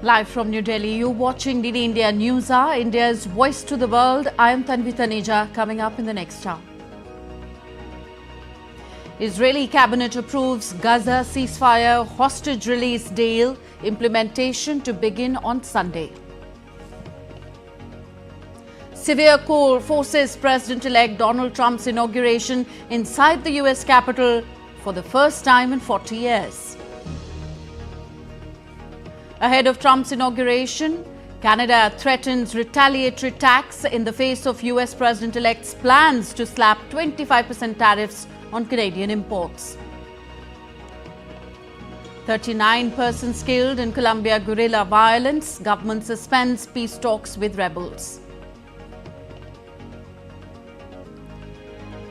Live from New Delhi, you're watching DD India News Hour, India's voice to the world. I am Tanvi Taneja, coming up in the next hour. Israeli cabinet approves Gaza ceasefire hostage release deal, implementation to begin on Sunday. Severe cold forces President-elect Donald Trump's inauguration inside the US Capitol for the first time in 40 years. Ahead of Trump's inauguration, Canada threatens retaliatory tax in the face of US President-elect's plans to slap 25% tariffs on Canadian imports. 39 persons killed in Colombia guerrilla violence. Government suspends peace talks with rebels.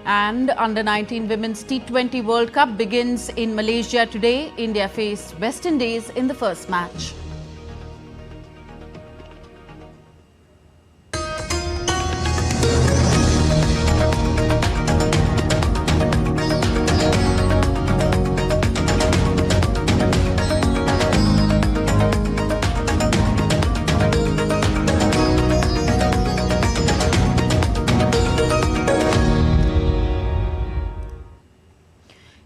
And Under-19 Women's T20 World Cup begins in Malaysia today. India face West Indies in the first match.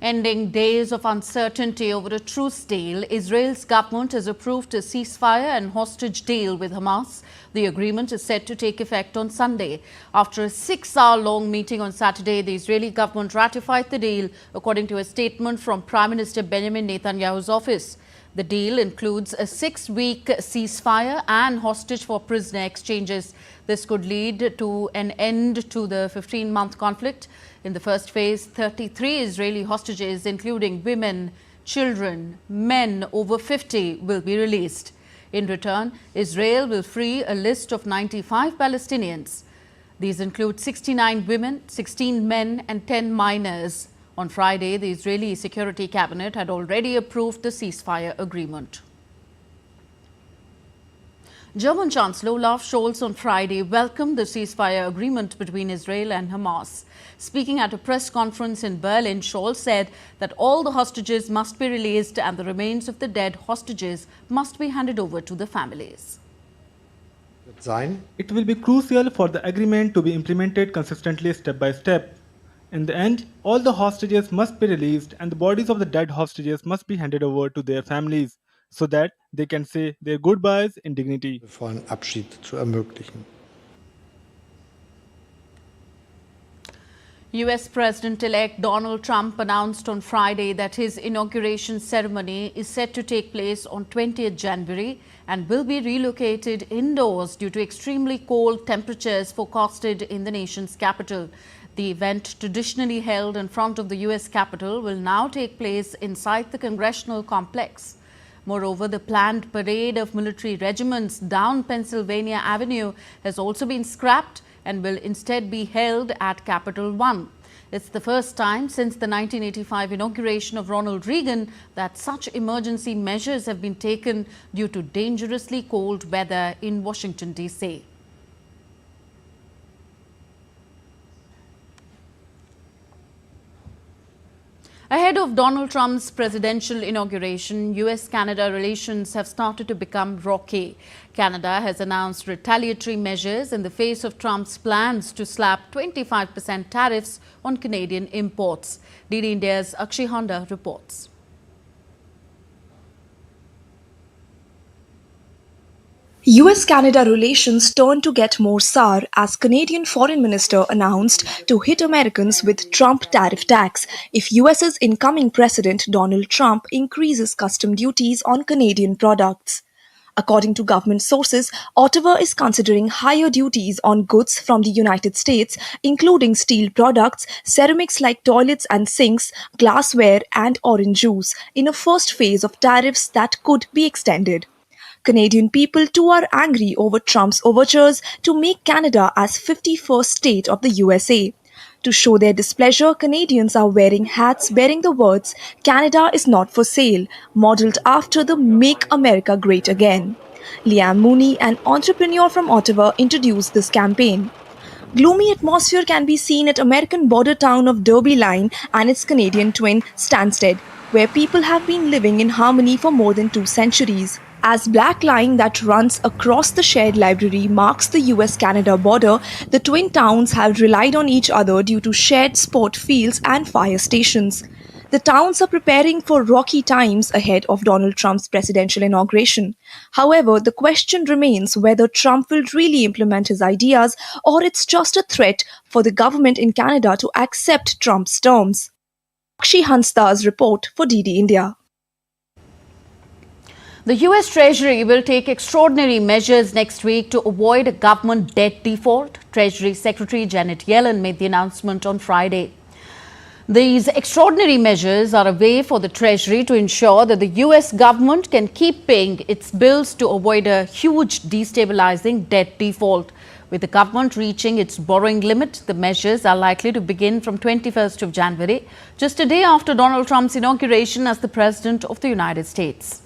Ending days of uncertainty over a truce deal, Israel's government has approved a ceasefire and hostage deal with Hamas. The agreement is set to take effect on Sunday. After a 6-hour-long meeting on Saturday, the Israeli government ratified the deal, according to a statement from Prime Minister Benjamin Netanyahu's office. The deal includes a 6-week ceasefire and hostage for prisoner exchanges. This could lead to an end to the 15-month conflict. In the first phase, 33 Israeli hostages, including women, children, men over 50, will be released. In return, Israel will free a list of 95 Palestinians. These include 69 women, 16 men and 10 minors. On Friday, the Israeli Security Cabinet had already approved the ceasefire agreement. German Chancellor Olaf Scholz on Friday welcomed the ceasefire agreement between Israel and Hamas. Speaking at a press conference in Berlin, Scholz said that all the hostages must be released and the remains of the dead hostages must be handed over to the families. It will be crucial for the agreement to be implemented consistently step by step. In the end, all the hostages must be released and the bodies of the dead hostages must be handed over to their families, so that they can say their goodbyes in dignity. US President-elect Donald Trump announced on Friday that his inauguration ceremony is set to take place on 20th January and will be relocated indoors due to extremely cold temperatures forecasted in the nation's capital. The event, traditionally held in front of the US Capitol, will now take place inside the congressional complex. Moreover, the planned parade of military regiments down Pennsylvania Avenue has also been scrapped and will instead be held at Capitol One. It's the first time since the 1985 inauguration of Ronald Reagan that such emergency measures have been taken due to dangerously cold weather in Washington, D.C. Ahead of Donald Trump's presidential inauguration, US-Canada relations have started to become rocky. Canada has announced retaliatory measures in the face of Trump's plans to slap 25% tariffs on Canadian imports. DD India's Akshay Honda reports. US-Canada relations turned to get more sour as Canadian Foreign Minister announced to hit Americans with Trump tariff tax if US's incoming President Donald Trump increases custom duties on Canadian products. According to government sources, Ottawa is considering higher duties on goods from the United States, including steel products, ceramics like toilets and sinks, glassware, and orange juice, in a first phase of tariffs that could be extended. Canadian people too are angry over Trump's overtures to make Canada as 51st state of the USA. To show their displeasure, Canadians are wearing hats bearing the words "Canada is not for sale," modelled after the Make America Great Again. Liam Mooney, an entrepreneur from Ottawa, introduced this campaign. Gloomy atmosphere can be seen at American border town of Derby Line and its Canadian twin Stansted, where people have been living in harmony for more than 2 centuries. As black line that runs across the shared library marks the US-Canada border, the twin towns have relied on each other due to shared sport fields and fire stations. The towns are preparing for rocky times ahead of Donald Trump's presidential inauguration. However, the question remains whether Trump will really implement his ideas or it's just a threat for the government in Canada to accept Trump's terms. Akshi Hansta's report for DD India. The US Treasury will take extraordinary measures next week to avoid a government debt default. Treasury Secretary Janet Yellen made the announcement on Friday. These extraordinary measures are a way for the Treasury to ensure that the US government can keep paying its bills to avoid a huge destabilizing debt default. With the government reaching its borrowing limit, the measures are likely to begin from 21st of January, just a day after Donald Trump's inauguration as the President of the United States.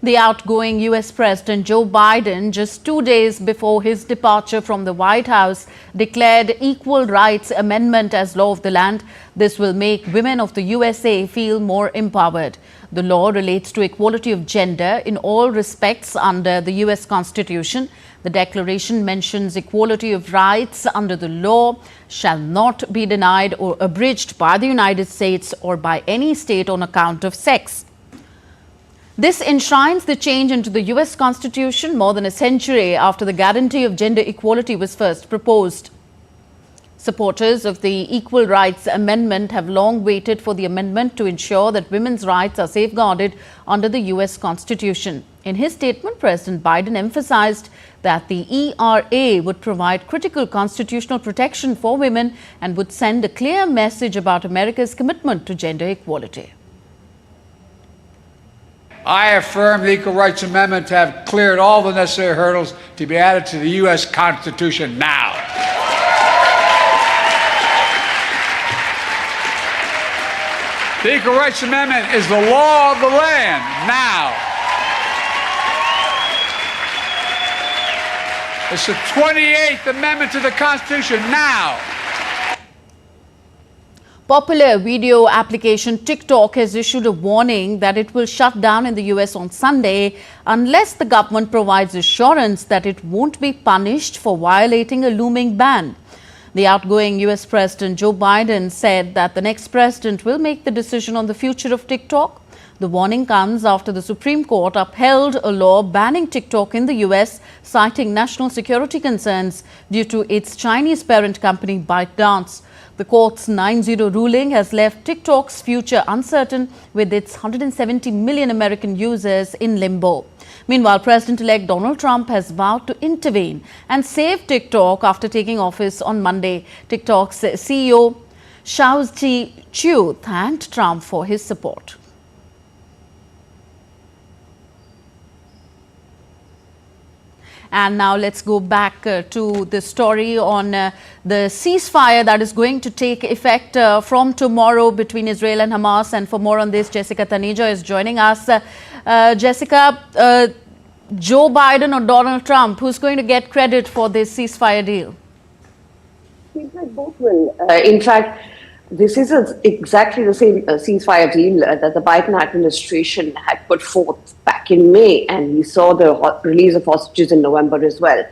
The outgoing US President Joe Biden, just 2 days before his departure from the White House, declared Equal Rights Amendment as law of the land. This will make women of the USA feel more empowered. The law relates to equality of gender in all respects under the US Constitution. The declaration mentions equality of rights under the law shall not be denied or abridged by the United States or by any state on account of sex. This enshrines the change into the US Constitution more than a century after the guarantee of gender equality was first proposed. Supporters of the Equal Rights Amendment have long waited for the amendment to ensure that women's rights are safeguarded under the US Constitution. In his statement, President Biden emphasized that the ERA would provide critical constitutional protection for women and would send a clear message about America's commitment to gender equality. I affirm the Equal Rights Amendment to have cleared all the necessary hurdles to be added to the U.S. Constitution now. The Equal Rights Amendment is the law of the land now. It's the 28th Amendment to the Constitution now. Popular video application TikTok has issued a warning that it will shut down in the US on Sunday unless the government provides assurance that it won't be punished for violating a looming ban. The outgoing US President Joe Biden said that the next president will make the decision on the future of TikTok. The warning comes after the Supreme Court upheld a law banning TikTok in the US, citing national security concerns due to its Chinese parent company ByteDance. The court's 9-0 ruling has left TikTok's future uncertain, with its 170 million American users in limbo. Meanwhile, President-elect Donald Trump has vowed to intervene and save TikTok after taking office on Monday. TikTok's CEO Shou Chew thanked Trump for his support. And now let's go back to the story on the ceasefire that is going to take effect from tomorrow between Israel and Hamas. And for more on this, Jessica Taneja is joining us. Jessica, Joe Biden or Donald Trump, who's going to get credit for this ceasefire deal? Seems like both will. In fact, this is exactly the same ceasefire deal that the Biden administration had put forth back in May, and we saw the release of hostages in November as well.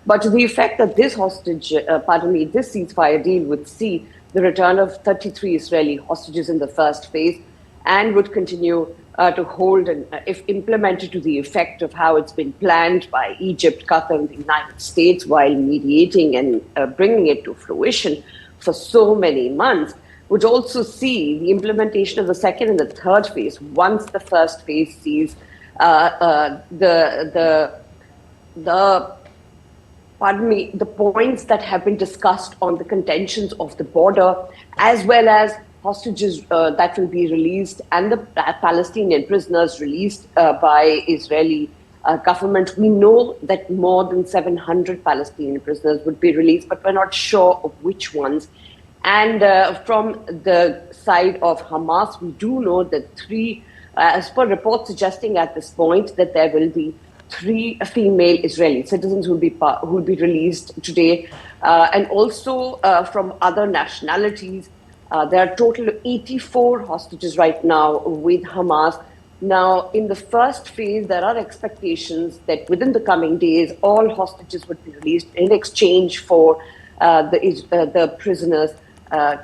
But to the effect that this this ceasefire deal would see the return of 33 Israeli hostages in the first phase and would continue to hold, and if implemented to the effect of how it's been planned by Egypt, Qatar, and the United States while mediating and bringing it to fruition for so many months, would also see the implementation of the second and the third phase once the first phase sees the points that have been discussed on the contentions of the border, as well as hostages that will be released and the Palestinian prisoners released by Israeli government. We know that more than 700 Palestinian prisoners would be released, but we're not sure of which ones. And from the side of Hamas, we do know that as per reports suggesting at this point, that there will be 3 female Israeli citizens who will be released today, and also from other nationalities. There are a total of 84 hostages right now with Hamas. Now, in the first phase, there are expectations that within the coming days, all hostages would be released in exchange for the prisoners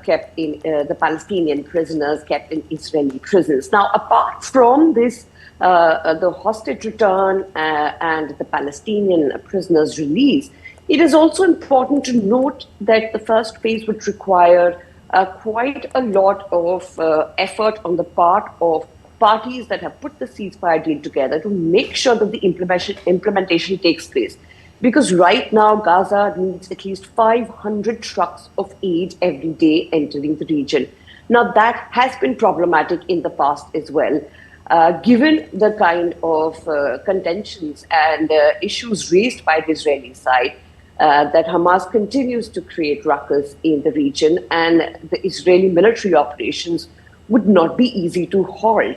kept in the Palestinian prisoners kept in Israeli prisons. Now, apart from this, the hostage return and the Palestinian prisoners' release, it is also important to note that the first phase would require quite a lot of effort on the part of parties that have put the ceasefire deal together to make sure that the implementation takes place. Because right now, Gaza needs at least 500 trucks of aid every day entering the region. Now, that has been problematic in the past as well. Given the kind of contentions and issues raised by the Israeli side, that Hamas continues to create ruckus in the region, and the Israeli military operations would not be easy to halt.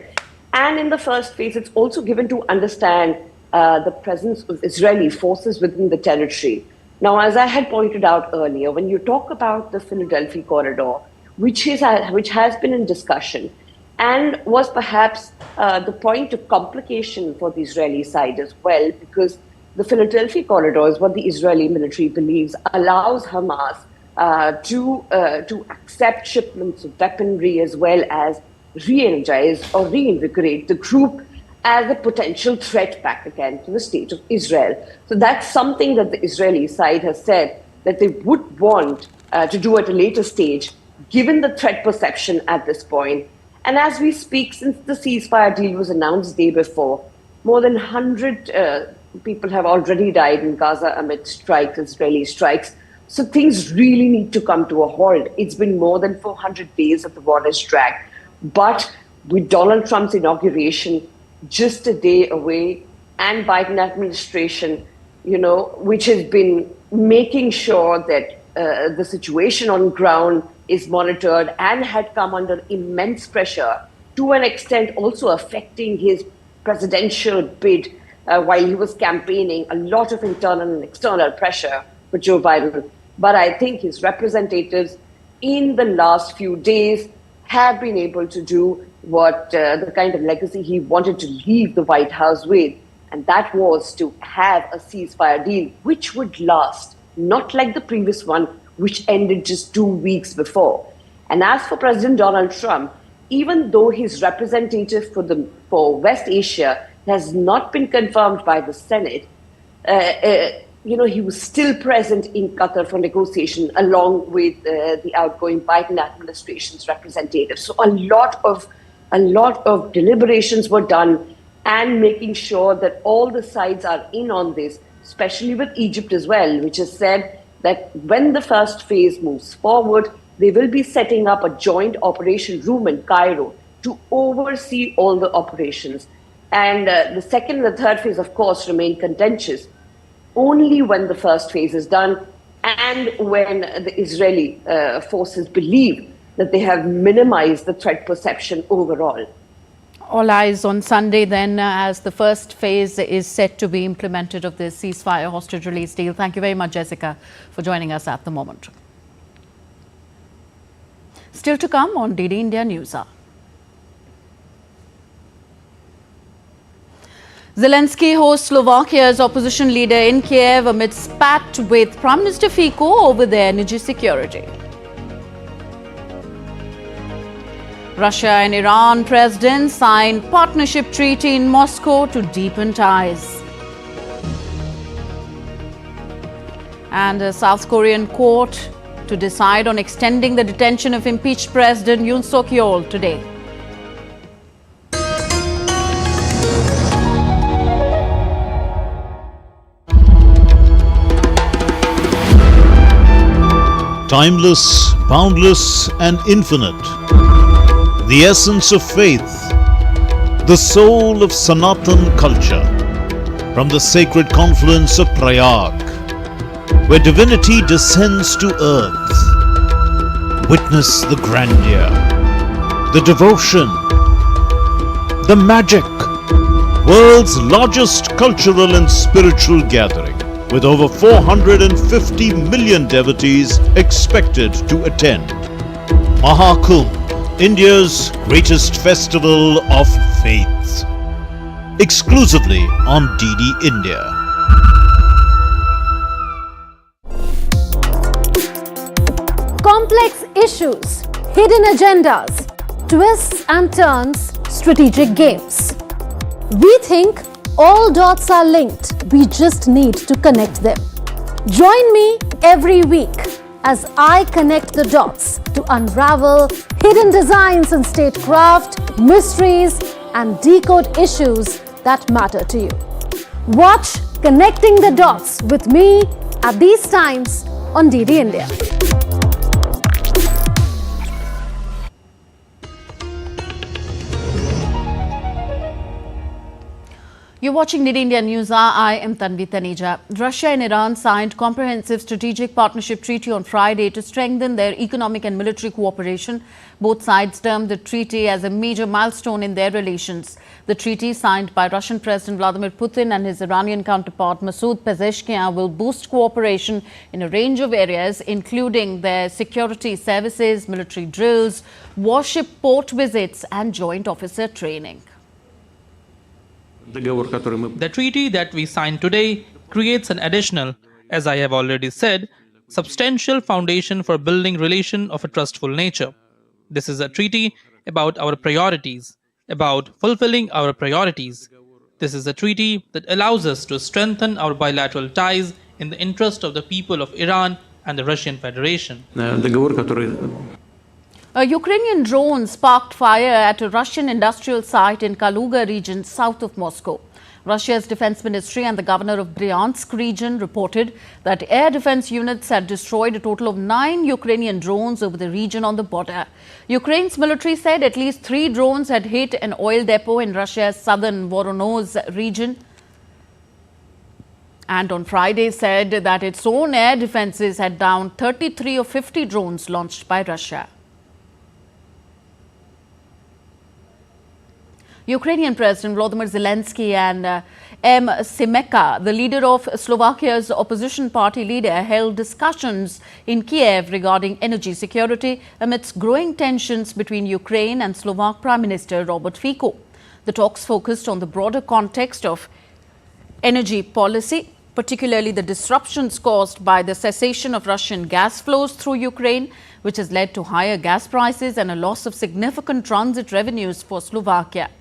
And in the first phase, it's also given to understand the presence of Israeli forces within the territory. Now, as I had pointed out earlier, when you talk about the Philadelphia corridor, which has been in discussion and was perhaps the point of complication for the Israeli side as well, because the Philadelphia corridor is what the Israeli military believes allows Hamas to accept shipments of weaponry as well as re-energize or reinvigorate the group as a potential threat back again to the state of Israel. So that's something that the Israeli side has said that they would want to do at a later stage, given the threat perception at this point. And as we speak, since the ceasefire deal was announced the day before, more than 100 people have already died in Gaza amid strikes, Israeli strikes. So things really need to come to a halt. It's been more than 400 days that the war has dragged. But with Donald Trump's inauguration just a day away, and Biden administration, which has been making sure that the situation on ground is monitored and had come under immense pressure, to an extent also affecting his presidential bid while he was campaigning, a lot of internal and external pressure for Joe Biden. But I think his representatives in the last few days have been able to do what the kind of legacy he wanted to leave the White House with, and that was to have a ceasefire deal which would last, not like the previous one, which ended just 2 weeks before. And as for President Donald Trump, even though his representative for West Asia has not been confirmed by the Senate, he was still present in Qatar for negotiation along with the outgoing Biden administration's representatives. So a lot of deliberations were done, and making sure that all the sides are in on this, especially with Egypt as well, which has said that when the first phase moves forward, they will be setting up a joint operation room in Cairo to oversee all the operations. And the second and the third phase, of course, remain contentious. Only when the first phase is done and when the Israeli forces believe that they have minimized the threat perception overall. All eyes on Sunday then, as the first phase is set to be implemented of this ceasefire hostage release deal. Thank you very much, Jessica, for joining us at the moment. Still to come on DD India News Hour. Zelensky hosts Slovakia's opposition leader in Kiev amidst pact with Prime Minister Fico over their energy security. Russia and Iran presidents sign partnership treaty in Moscow to deepen ties. And a South Korean court to decide on extending the detention of impeached President Yoon Suk-yeol today. Timeless, boundless, and infinite. The essence of faith, the soul of Sanatan culture, from the sacred confluence of Prayag, where divinity descends to earth. Witness the grandeur, the devotion, the magic, world's largest cultural and spiritual gathering, with over 450 million devotees expected to attend. Maha Kumbh, India's greatest festival of faith. Exclusively on DD India. Complex issues, hidden agendas, twists and turns, strategic games. We think all dots are linked. We just need to connect them. Join me every week as I connect the dots to unravel hidden designs in statecraft, mysteries, and decode issues that matter to you. Watch Connecting the Dots with me at these times on DD India. You're watching DD India News. I am Tanvi Taneja. Russia and Iran signed comprehensive strategic partnership treaty on Friday to strengthen their economic and military cooperation. Both sides termed the treaty as a major milestone in their relations. The treaty, signed by Russian President Vladimir Putin and his Iranian counterpart Masoud Pezeshkian, will boost cooperation in a range of areas, including their security services, military drills, warship port visits, and joint officer training. The treaty that we signed today creates an additional, as I have already said, substantial foundation for building relation of a trustful nature. This is a treaty about our priorities, about fulfilling our priorities. This is a treaty that allows us to strengthen our bilateral ties in the interest of the people of Iran and the Russian Federation. Ukrainian drones sparked fire at a Russian industrial site in Kaluga region south of Moscow. Russia's defense ministry and the governor of Bryansk region reported that air defense units had destroyed a total of 9 Ukrainian drones over the region on the border. Ukraine's military said at least 3 drones had hit an oil depot in Russia's southern Voronezh region, and on Friday said that its own air defenses had downed 33 of 50 drones launched by Russia. Ukrainian President Volodymyr Zelensky and M. Simeka, the leader of Slovakia's opposition party leader, held discussions in Kiev regarding energy security amidst growing tensions between Ukraine and Slovak Prime Minister Robert Fico. The talks focused on the broader context of energy policy, particularly the disruptions caused by the cessation of Russian gas flows through Ukraine, which has led to higher gas prices and a loss of significant transit revenues for Slovakia.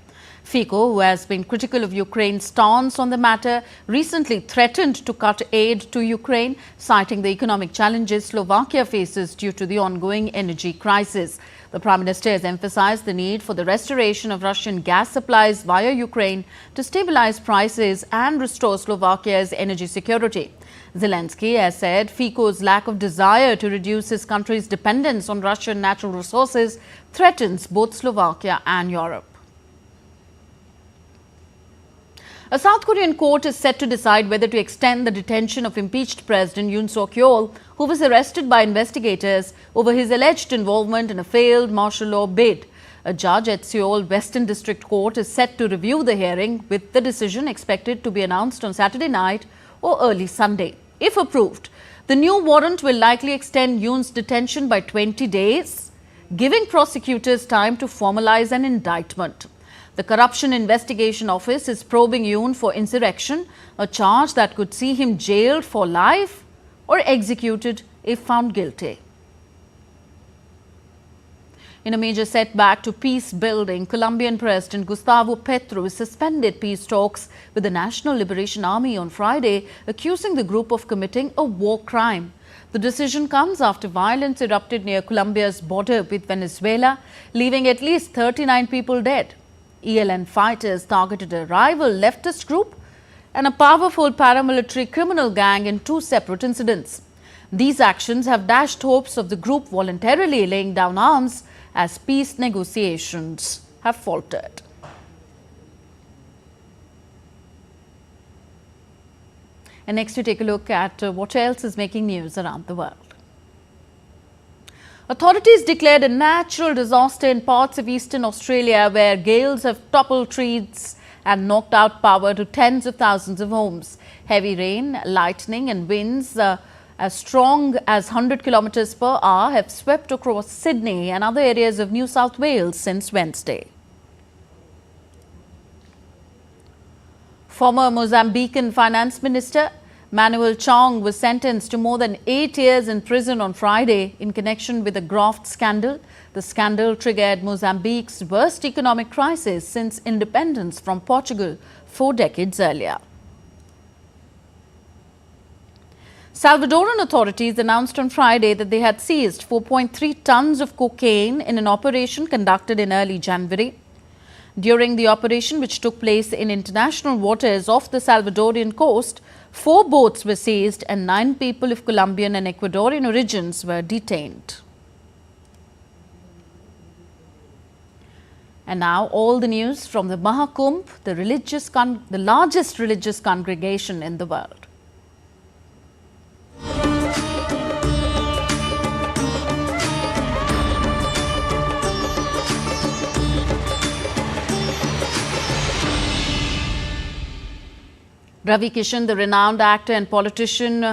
Fico, who has been critical of Ukraine's stance on the matter, recently threatened to cut aid to Ukraine, citing the economic challenges Slovakia faces due to the ongoing energy crisis. The Prime Minister has emphasized the need for the restoration of Russian gas supplies via Ukraine to stabilize prices and restore Slovakia's energy security. Zelensky has said Fico's lack of desire to reduce his country's dependence on Russian natural resources threatens both Slovakia and Europe. A South Korean court is set to decide whether to extend the detention of impeached President Yoon Suk-yeol, who was arrested by investigators over his alleged involvement in a failed martial law bid. A judge at Seoul Western District Court is set to review the hearing, with the decision expected to be announced on Saturday night or early Sunday. If approved, the new warrant will likely extend Yoon's detention by 20 days, giving prosecutors time to formalize an indictment. The Corruption Investigation Office is probing Yoon for insurrection, a charge that could see him jailed for life or executed if found guilty. In a major setback to peace building, Colombian President Gustavo Petro suspended peace talks with the National Liberation Army on Friday, accusing the group of committing a war crime. The decision comes after violence erupted near Colombia's border with Venezuela, leaving at least 39 people dead. ELN fighters targeted a rival leftist group and a powerful paramilitary criminal gang in 2 separate incidents. These actions have dashed hopes of the group voluntarily laying down arms as peace negotiations have faltered. And next we take a look at what else is making news around the world. Authorities declared a natural disaster in parts of eastern Australia where gales have toppled trees and knocked out power to tens of thousands of homes. Heavy rain, lightning and winds as strong as 100 kilometers per hour have swept across Sydney and other areas of New South Wales since Wednesday. Former Mozambican Finance Minister Manuel Chong was sentenced to more than 8 years in prison on Friday in connection with the graft scandal. The scandal triggered Mozambique's worst economic crisis since independence from Portugal 4 decades earlier. Salvadoran authorities announced on Friday that they had seized 4.3 tons of cocaine in an operation conducted in early January. During the operation, which took place in international waters off the Salvadorian coast, 4 boats were seized and 9 people of Colombian and Ecuadorian origins were detained. And now all the news from the Maha Kumbh, the largest religious congregation in the world. Ravi Kishan, the renowned actor and politician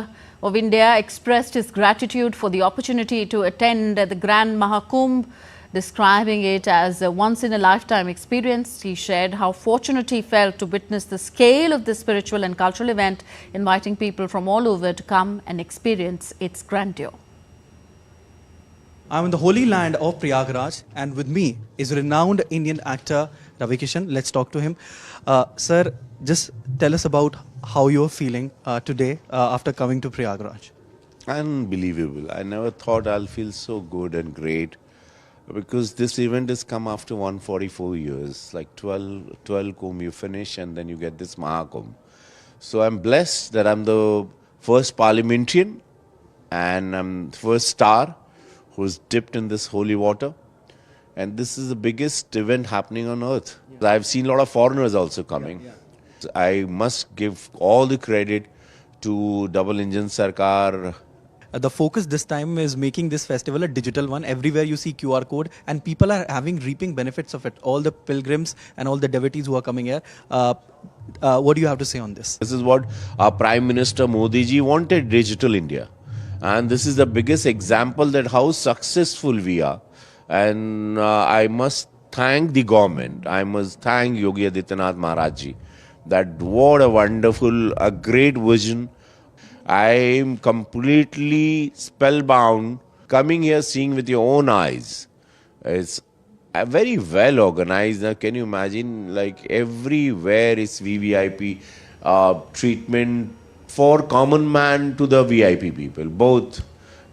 of India, expressed his gratitude for the opportunity to attend the Grand Maha Kumbh, describing it as a once-in-a-lifetime experience. He shared how fortunate he felt to witness the scale of this spiritual and cultural event, inviting people from all over to come and experience its grandeur. I'm in the holy land of Prayagraj, and with me is renowned Indian actor Ravi Kishan. Let's talk to him. Sir, just tell us about how you're feeling today after coming to Prayagraj. Unbelievable. I never thought I'll feel so good and great, because this event has come after 144 years, like 12 Kumbh you finish and then you get this Maha Kumbh. So I'm blessed that I'm the first parliamentarian and I'm the first star who's dipped in this holy water. And this is the biggest event happening on earth. Yeah. I've seen a lot of foreigners also coming. Yeah. I must give all the credit to Double Engine Sarkar. The focus this time is making this festival a digital one. Everywhere you see QR code and people are reaping benefits of it. All the pilgrims and all the devotees who are coming here. What do you have to say on this? This is what our Prime Minister Modi ji wanted, digital India. And this is the biggest example that how successful we are. And I must thank the government. I must thank Yogi Adityanath Maharaj ji. That what a wonderful, a great vision. I am completely spellbound coming here, seeing with your own eyes. It's very well organized. Now, can you imagine, like everywhere is VVIP treatment for common man to the VIP people. Both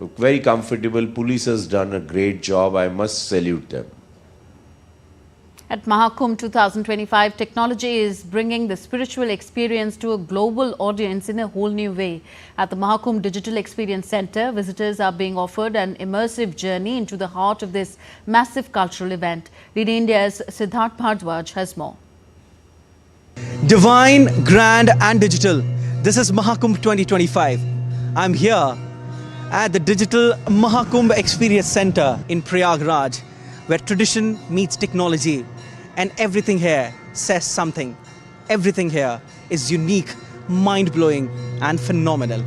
very comfortable. Police has done a great job. I must salute them. At Maha Kumbh 2025, technology is bringing the spiritual experience to a global audience in a whole new way. At the Maha Kumbh Digital Experience Center, visitors are being offered an immersive journey into the heart of this massive cultural event. DD India's Siddharth Bhardwaj has more. Divine, grand and digital. This is Maha Kumbh 2025. I'm here at the Digital Maha Kumbh Experience Center in Prayagraj, where tradition meets technology. And everything here says something. Everything here is unique, mind-blowing and phenomenal.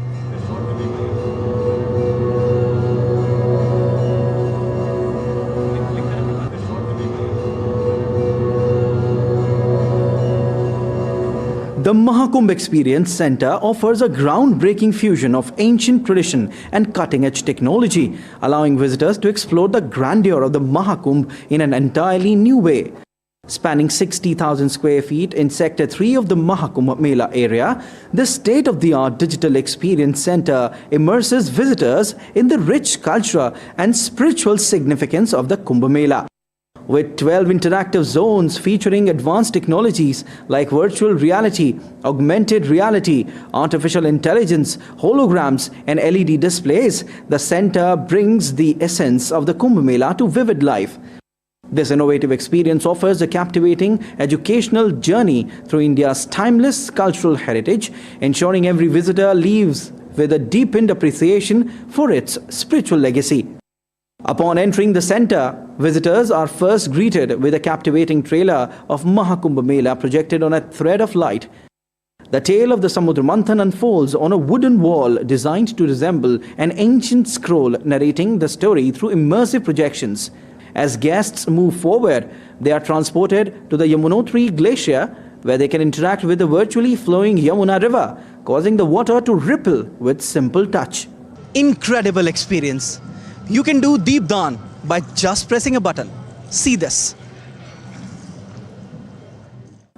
The Maha Kumbh Experience Center offers a groundbreaking fusion of ancient tradition and cutting-edge technology, allowing visitors to explore the grandeur of the Maha Kumbh in an entirely new way. Spanning 60,000 square feet in Sector 3 of the Maha Kumbh Mela area, this state-of-the-art digital experience center immerses visitors in the rich culture and spiritual significance of the Kumbh Mela. With 12 interactive zones featuring advanced technologies like virtual reality, augmented reality, artificial intelligence, holograms and LED displays, the center brings the essence of the Kumbh Mela to vivid life. This innovative experience offers a captivating educational journey through India's timeless cultural heritage, ensuring every visitor leaves with a deepened appreciation for its spiritual legacy. Upon entering the center, Visitors are first greeted with a captivating trailer of Maha Kumbh Mela projected on a thread of light. The tale of the Samudra Manthan unfolds on a wooden wall designed to resemble an ancient scroll narrating the story through immersive projections. As guests move forward, they are transported to the Yamunotri Glacier, where they can interact with the virtually flowing Yamuna River, causing the water to ripple with simple touch. Incredible experience. You can do deepen by just pressing a button. See this.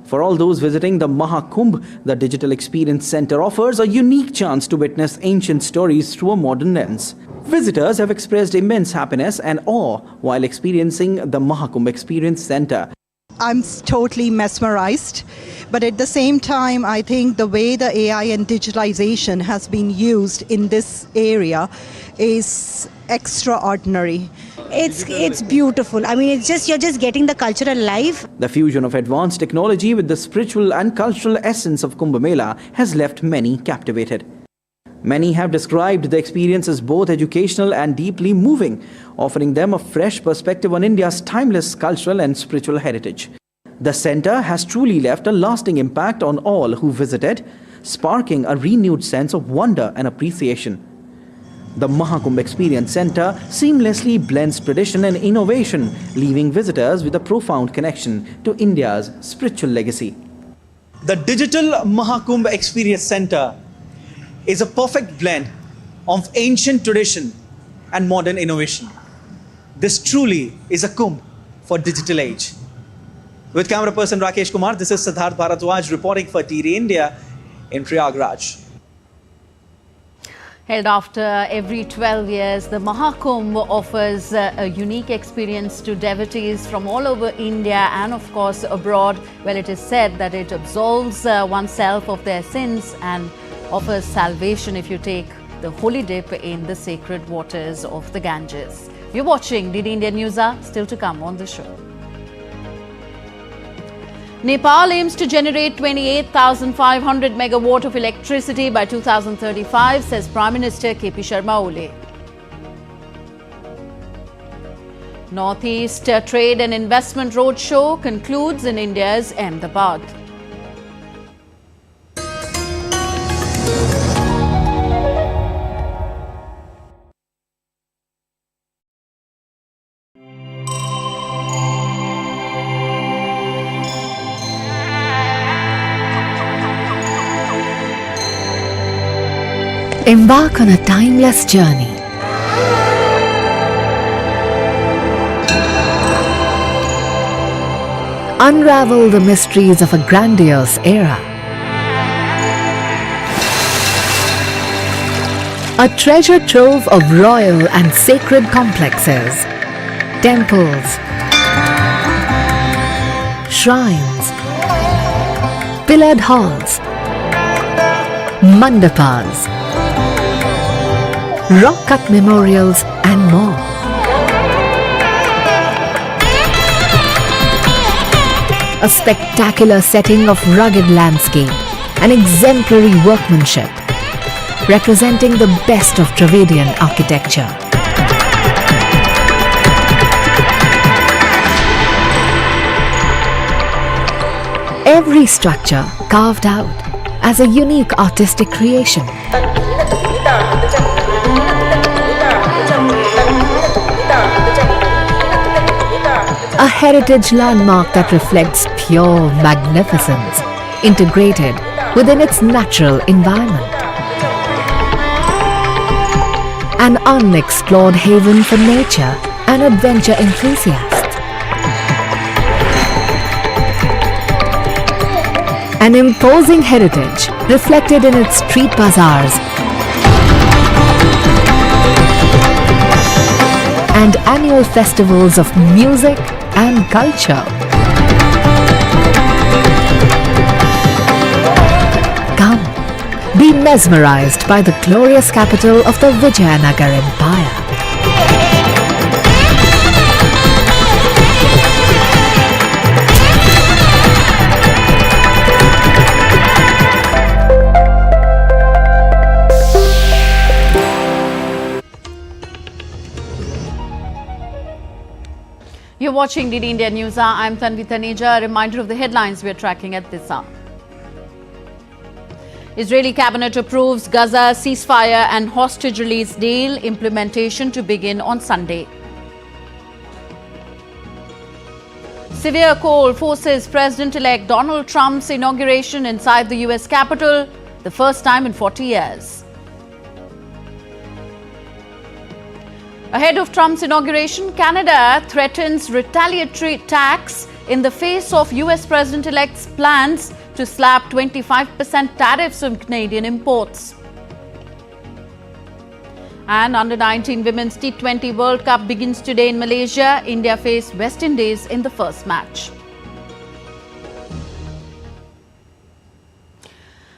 For all those visiting the Maha Kumbh, the Digital Experience Center offers a unique chance to witness ancient stories through a modern lens. Visitors have expressed immense happiness and awe while experiencing the Maha Kumbh Experience Center. I'm totally mesmerized, but at the same time, I think the way the AI and digitalization has been used in this area is extraordinary. It's beautiful. I mean, you're just getting the culture alive. The fusion of advanced technology with the spiritual and cultural essence of Kumbh Mela has left many captivated. Many have described the experience as both educational and deeply moving, offering them a fresh perspective on India's timeless cultural and spiritual heritage. The center has truly left a lasting impact on all who visited, sparking a renewed sense of wonder and appreciation. The Maha Kumbh Experience Center seamlessly blends tradition and innovation, leaving visitors with a profound connection to India's spiritual legacy. The Digital Maha Kumbh Experience Center is a perfect blend of ancient tradition and modern innovation. This truly is a Kumbh for digital age. With camera person Rakesh Kumar, this is Siddharth Bharadwaj reporting for TD India in Prayagraj. Held after every 12 years, the Maha Kumbh offers a unique experience to devotees from all over India and of course abroad. Well, it is said that it absolves oneself of their sins and offers salvation if you take the holy dip in the sacred waters of the Ganges. You're watching DD India News Hour, still to come on the show. Nepal aims to generate 28,500 megawatt of electricity by 2035, says Prime Minister KP Sharma Ole. Northeast Trade and Investment Roadshow concludes in India's Ahmedabad. Embark on a timeless journey. Unravel the mysteries of a grandiose era. A treasure trove of royal and sacred complexes, temples, shrines, pillared halls, mandapas, rock-cut memorials and more. A spectacular setting of rugged landscape and exemplary workmanship, representing the best of Dravidian architecture. Every structure carved out as a unique artistic creation. A heritage landmark that reflects pure magnificence, integrated within its natural environment. An unexplored haven for nature and adventure enthusiasts. An imposing heritage reflected in its street bazaars and annual festivals of music and culture. Come, be mesmerized by the glorious capital of the Vijayanagar Empire. You're watching DD India News Hour. I'm Tanvi Taneja. A reminder of the headlines we're tracking at this hour. Israeli cabinet approves Gaza ceasefire and hostage release deal. Implementation to begin on Sunday. Severe cold forces President-elect Donald Trump's inauguration inside the US Capitol, the first time in 40 years. Ahead of Trump's inauguration, Canada threatens retaliatory tax in the face of US President-elect's plans to slap 25% tariffs on Canadian imports. And Under-19 Women's T20 World Cup begins today in Malaysia. India face West Indies in the first match.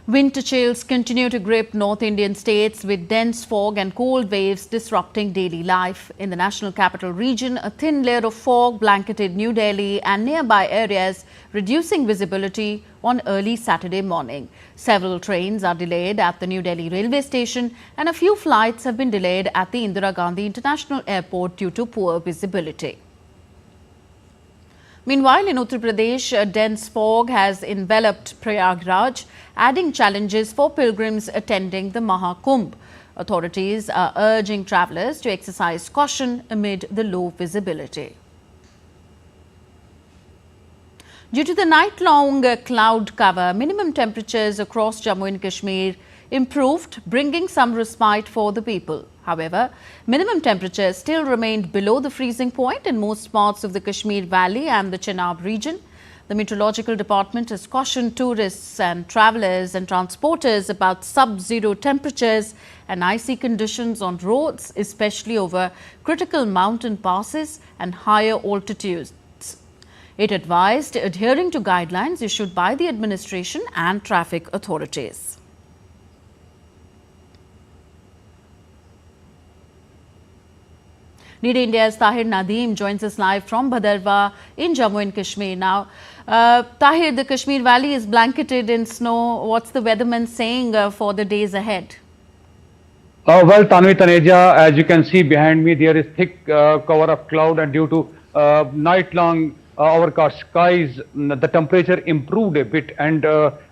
Winter chills continue to grip North Indian states with dense fog and cold waves disrupting daily life. In the national capital region, a thin layer of fog blanketed New Delhi and nearby areas, reducing visibility on early Saturday morning. Several trains are delayed at the New Delhi railway station and a few flights have been delayed at the Indira Gandhi International Airport due to poor visibility. Meanwhile, in Uttar Pradesh, a dense fog has enveloped Prayagraj, adding challenges for pilgrims attending the Maha Kumbh. Authorities are urging travellers to exercise caution amid the low visibility. Due to the night-long cloud cover, minimum temperatures across Jammu and Kashmir improved, bringing some respite for the people. However, minimum temperatures still remained below the freezing point in most parts of the Kashmir Valley and the Chenab region. The Meteorological Department has cautioned tourists and travellers and transporters about sub-zero temperatures and icy conditions on roads, especially over critical mountain passes and higher altitudes. It advised adhering to guidelines issued by the administration and traffic authorities. DD India's Tahir Nadeem joins us live from Bhadarwah in Jammu and Kashmir. Now, Tahir, the Kashmir Valley is blanketed in snow. What's the weatherman saying for the days ahead? Well, Tanvi Taneja, as you can see behind me, there is thick cover of cloud, and due to night-long overcast skies, the temperature improved a bit, and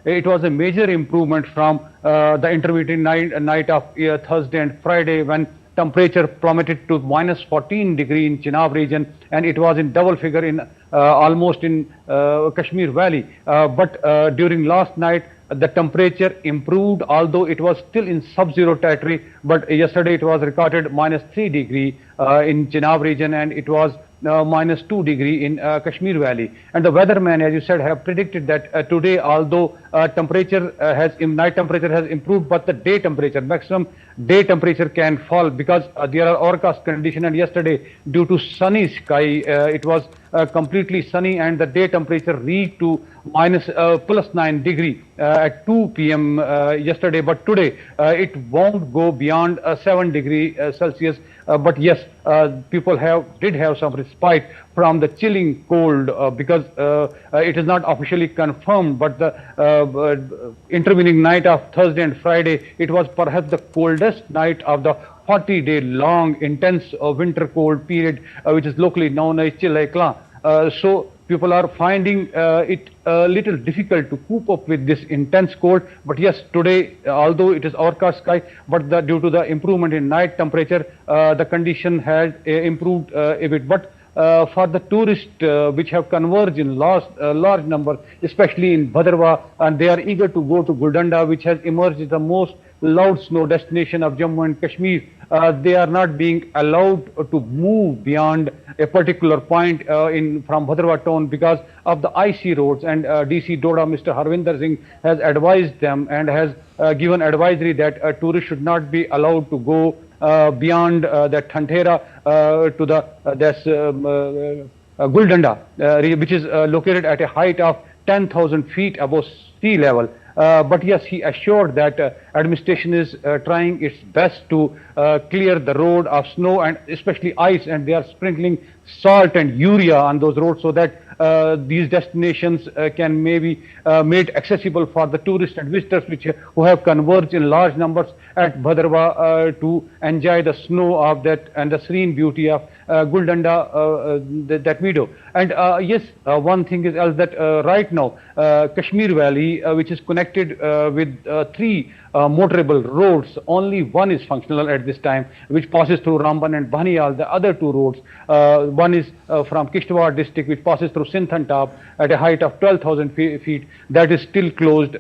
it was a major improvement from the intervening night of Thursday and Friday, when temperature plummeted to minus 14 degree in Chenab region, and it was in double figure in almost in Kashmir Valley. But during last night, the temperature improved, although it was still in sub-zero territory. But yesterday it was recorded minus 3 degree in Chenab region, and it was minus 2 degree in Kashmir Valley. And the weatherman, as you said, have predicted that today, although night temperature has improved, but the day temperature, maximum day temperature can fall, because there are overcast condition, and yesterday due to sunny sky, it was completely sunny, and the day temperature reached to plus 9 degree at 2 p.m. Yesterday. But today it won't go beyond 7 degree Celsius. But yes, people did have some respite from the chilling cold, because it is not officially confirmed, but the intervening night of Thursday and Friday, it was perhaps the coldest night of the 40-day long intense winter cold period, which is locally known as Chilekla. So people are finding it a little difficult to cope up with this intense cold. But yes, today, although it is overcast sky, but due to the improvement in night temperature, the condition has improved a bit. But for the tourists which have converged in large number, especially in Bhadarwah, and they are eager to go to Guldanda, which has emerged as the most loud snow destination of Jammu and Kashmir, they are not being allowed to move beyond a particular point from Bhadarwah town because of the icy roads. And DC Doda, Mr. Harvinder Singh, has advised them and has given advisory that tourists should not be allowed to go beyond that Thantera to the Guldanda, which is located at a height of 10,000 feet above sea level. But yes, he assured that administration is trying its best to clear the road of snow and especially ice, and they are sprinkling salt and urea on those roads so that these destinations can maybe made accessible for the tourists and visitors who have converged in large numbers at Bhadrava to enjoy the snow of that and the serene beauty of Guldanda, that meadow. And yes, one thing is else that right now Kashmir Valley, which is connected with 3 motorable roads, only one is functional at this time, which passes through Ramban and Banial. The other 2 roads, one is from Kishtwar district, which passes through Sinthantab at a height of 12,000 feet. That is still closed.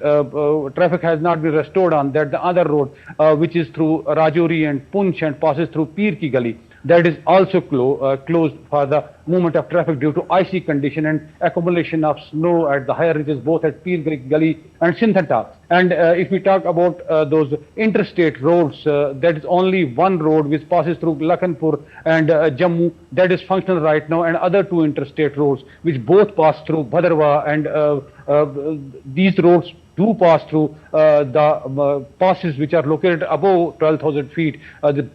Traffic has not been restored on that. The other road, which is through Rajouri and Punch and passes through Pir Ki Gali, that is also closed for the movement of traffic due to icy condition and accumulation of snow at the higher ridges, both at Pir Gali and Sinthantab. And if we talk about those interstate roads, that is only one road which passes through Lakhanpur and Jammu, that is functional right now, and other 2 interstate roads which both pass through Bhadrava, and these roads do pass through the passes which are located above 12,000 feet. The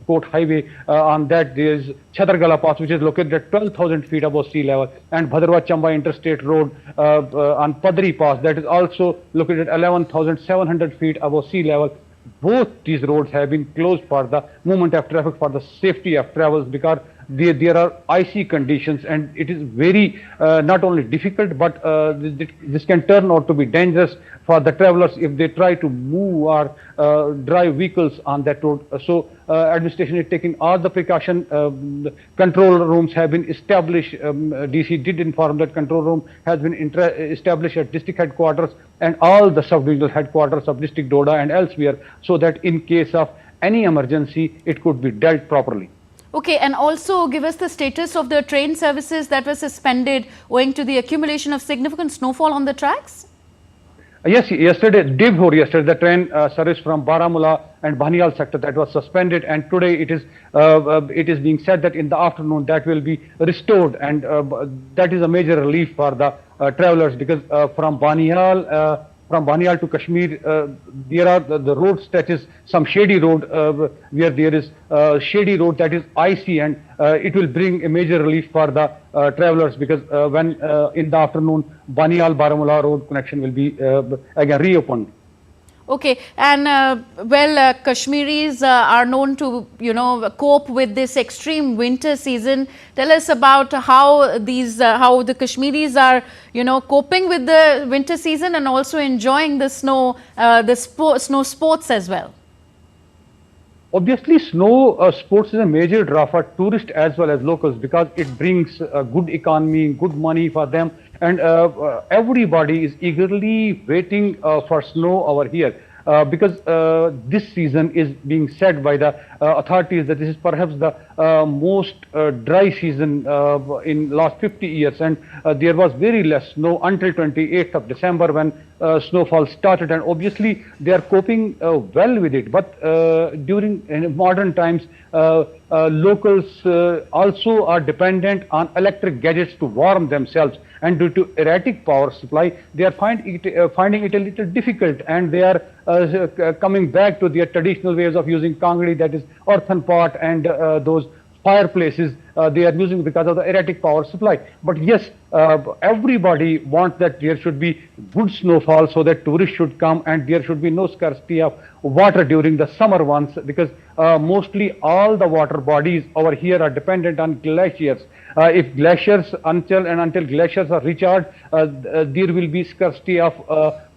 Court Highway, on that there is Chhatargala Pass, which is located at 12,000 feet above sea level, and Bhadrava Chamba Interstate Road on Padri Pass, that is also located at 11,700 feet above sea level. Both these roads have been closed for the movement of traffic, for the safety of travels, because there are icy conditions, and it is very not only difficult, but this can turn out to be dangerous for the travelers if they try to move or drive vehicles on that road. So administration is taking all the precaution. Control rooms have been established. DC did inform that control room has been established at district headquarters and all the sub-divisional headquarters of district Doda and elsewhere, so that in case of any emergency, it could be dealt properly. Okay, and also give us the status of the train services that were suspended owing to the accumulation of significant snowfall on the tracks? Yes, yesterday, day before yesterday, the train service from Baramulla and Banial sector that was suspended, and today it is being said that in the afternoon that will be restored, and that is a major relief for the travelers, because from Banial to Kashmir, there are the road stretches, some shady road where there is shady road that is icy, and it will bring a major relief for the travelers, because when in the afternoon Banial-Baramulla road connection will be again reopened. Okay, and Kashmiris are known to, cope with this extreme winter season. Tell us about how the Kashmiris are, coping with the winter season and also enjoying the snow, snow sports as well. Obviously, snow sports is a major draw for tourists as well as locals, because it brings a good economy, good money for them, and everybody is eagerly waiting for snow over here. Because this season is being said by the authorities that this is perhaps the most dry season in last 50 years, and there was very less snow until 28th of December when snowfall started, and obviously they are coping well with it. But in modern times, locals also are dependent on electric gadgets to warm themselves, and due to erratic power supply, they are finding it a little difficult, and they are coming back to their traditional ways of using kangri, that is earthen pot, and those fireplaces they are using because of the erratic power supply. But yes, everybody wants that there should be good snowfall so that tourists should come, and there should be no scarcity of water during the summer months, because mostly all the water bodies over here are dependent on glaciers. If glaciers, until glaciers are recharged, there will be scarcity of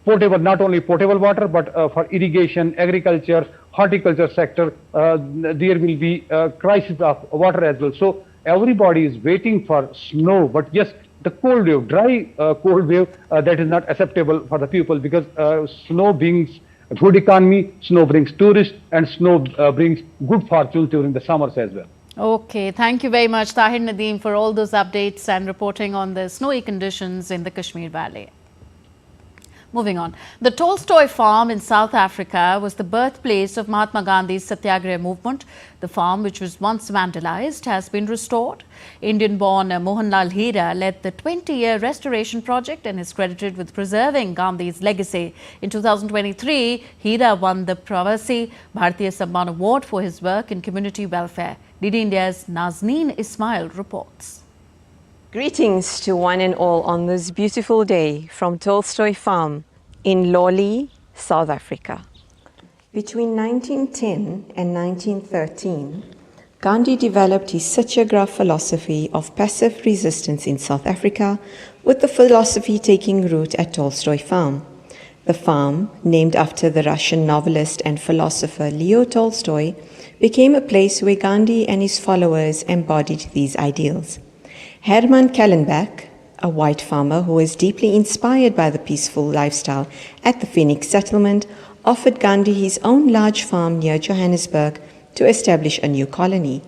potable, not only potable water, but for irrigation, agriculture, horticulture sector, there will be a crisis of water as well. So everybody is waiting for snow, but yes, the cold wave, dry cold wave, that is not acceptable for the people, because snow brings good economy, snow brings tourists, and snow brings good fortune during the summers as well. Okay, thank you very much, Tahir Nadeem, for all those updates and reporting on the snowy conditions in the Kashmir Valley. Moving on, the Tolstoy farm in South Africa was the birthplace of Mahatma Gandhi's Satyagraha movement. The farm, which was once vandalized, has been restored. Indian-born Mohanlal Hira led the 20-year restoration project and is credited with preserving Gandhi's legacy. In 2023, Hira won the Prasar Bharati Samman Award for his work in community welfare. DD India's Nazneen Ismail reports. Greetings to one and all on this beautiful day from Tolstoy Farm in Lawley, South Africa. Between 1910 and 1913, Gandhi developed his Satyagraha philosophy of passive resistance in South Africa, with the philosophy taking root at Tolstoy Farm. The farm, named after the Russian novelist and philosopher Leo Tolstoy, became a place where Gandhi and his followers embodied these ideals. Herman Kallenbach, a white farmer who was deeply inspired by the peaceful lifestyle at the Phoenix settlement, offered Gandhi his own large farm near Johannesburg to establish a new colony.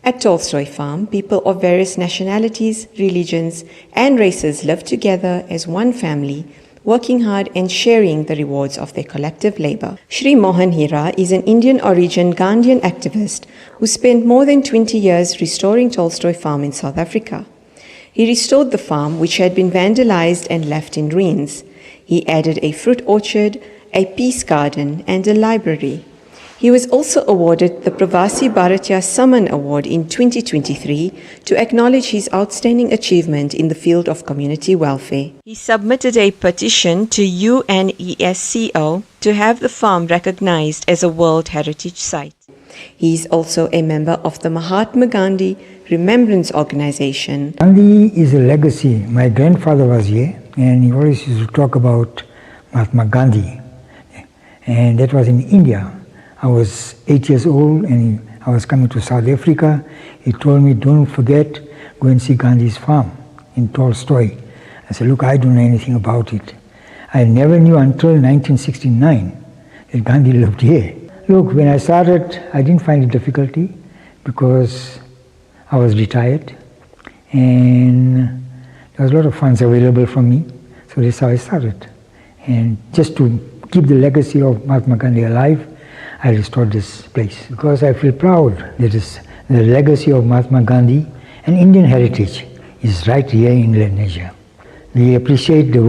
At Tolstoy Farm, people of various nationalities, religions, and races lived together as one family, working hard and sharing the rewards of their collective labor. Shri Mohan Hira is an Indian-origin Gandhian activist who spent more than 20 years restoring Tolstoy Farm in South Africa. He restored the farm, which had been vandalized and left in ruins. He added a fruit orchard, a peace garden, and a library. He was also awarded the Prasar Bharati Samman Award in 2023 to acknowledge his outstanding achievement in the field of community welfare. He submitted a petition to UNESCO to have the farm recognized as a World Heritage Site. He is also a member of the Mahatma Gandhi Remembrance Organization. Gandhi is a legacy. My grandfather was here and he always used to talk about Mahatma Gandhi, and that was in India. I was 8 years old and I was coming to South Africa. He told me, don't forget, go and see Gandhi's farm in Tolstoy. I said, look, I don't know anything about it. I never knew until 1969 that Gandhi lived here. Look, when I started, I didn't find it difficulty because I was retired and there was a lot of funds available for me. So that's how I started. And just to keep the legacy of Mahatma Gandhi alive, I restored this place because I feel proud that the legacy of Mahatma Gandhi and Indian heritage is right here in Indonesia. We appreciate the